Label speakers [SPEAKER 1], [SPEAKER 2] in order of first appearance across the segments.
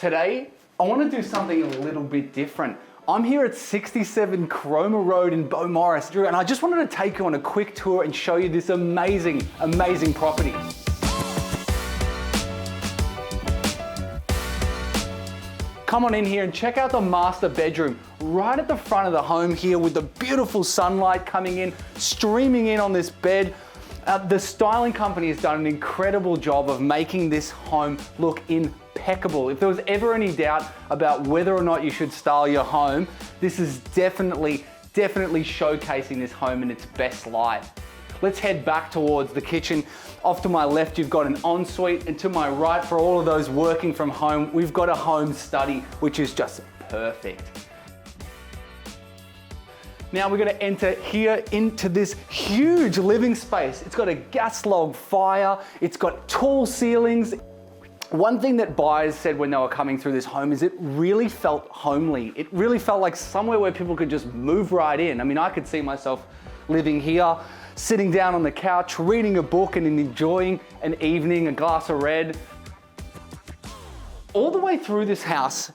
[SPEAKER 1] Today, I want to do something a little bit different. I'm here at 67 Cromer Road in Beaumaris, and I just wanted to take you on a quick tour and show you this amazing, amazing property. Come on in here and check out the master bedroom right at the front of the home here with the beautiful sunlight coming in, streaming in on this bed. The styling company has done an incredible job of making this home look impeccable. If there was ever any doubt about whether or not you should style your home, this is definitely showcasing this home in its best light. Let's head back towards the kitchen. Off to my left, you've got an ensuite, and to my right, for all of those working from home, we've got a home study, which is just perfect. Now we're gonna enter here into this huge living space. It's got a gas log fire, it's got tall ceilings. One thing that buyers said when they were coming through this home is it really felt homely. It really felt like somewhere where people could just move right in. I mean, I could see myself living here, sitting down on the couch, reading a book and enjoying an evening, a glass of red. All the way through this house,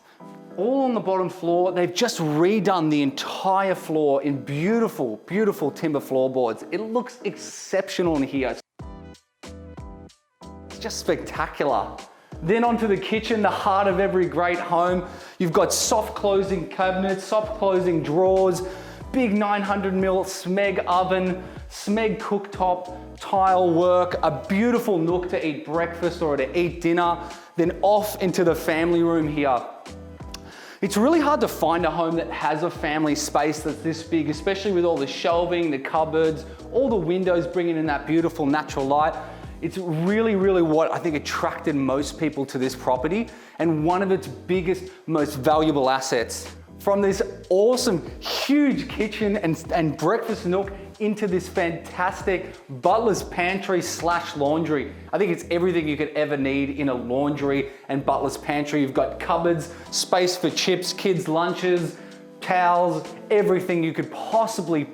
[SPEAKER 1] all on the bottom floor, they've just redone the entire floor in beautiful, beautiful timber floorboards. It looks exceptional in here. It's just spectacular. Then onto the kitchen, the heart of every great home. You've got soft closing cabinets, soft closing drawers, big 900mm Smeg oven, Smeg cooktop, tile work, a beautiful nook to eat breakfast or to eat dinner, then off into the family room here. It's really hard to find a home that has a family space that's this big, especially with all the shelving, the cupboards, all the windows bringing in that beautiful natural light. It's really what I think attracted most people to this property and one of its biggest, most valuable assets. From this awesome, huge kitchen and breakfast nook into this fantastic butler's pantry / laundry. I think it's everything you could ever need in a laundry and butler's pantry. You've got cupboards, space for chips, kids' lunches, towels, everything you could possibly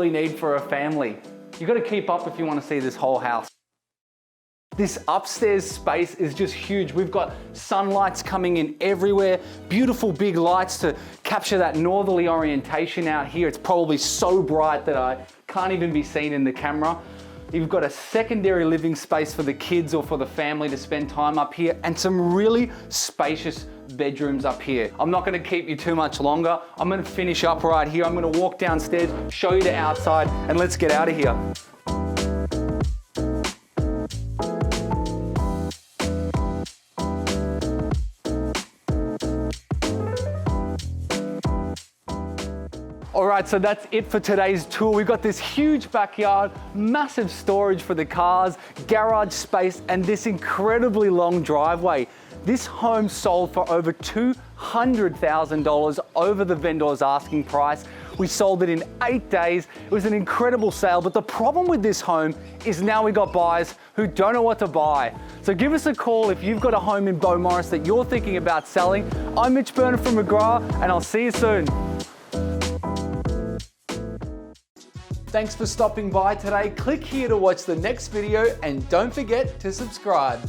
[SPEAKER 1] need for a family. You've got to keep up if you want to see this whole house. This upstairs space is just huge. We've got sunlights coming in everywhere, beautiful big lights to capture that northerly orientation out here. It's probably so bright that I can't even be seen in the camera. You've got a secondary living space for the kids or for the family to spend time up here, and some really spacious bedrooms up here. I'm not gonna keep you too much longer. I'm gonna finish up right here. I'm gonna walk downstairs, show you the outside, and let's get out of here. All right, so that's it for today's tour. We've got this huge backyard, massive storage for the cars, garage space, and this incredibly long driveway. This home sold for over $200,000 over the vendor's asking price. We sold it in 8 days. It was an incredible sale, but the problem with this home is now we got buyers who don't know what to buy. So give us a call if you've got a home in Beaumaris that you're thinking about selling. I'm Mitch Boerner from McGrath, and I'll see you soon. Thanks for stopping by today. Click here to watch the next video and don't forget to subscribe.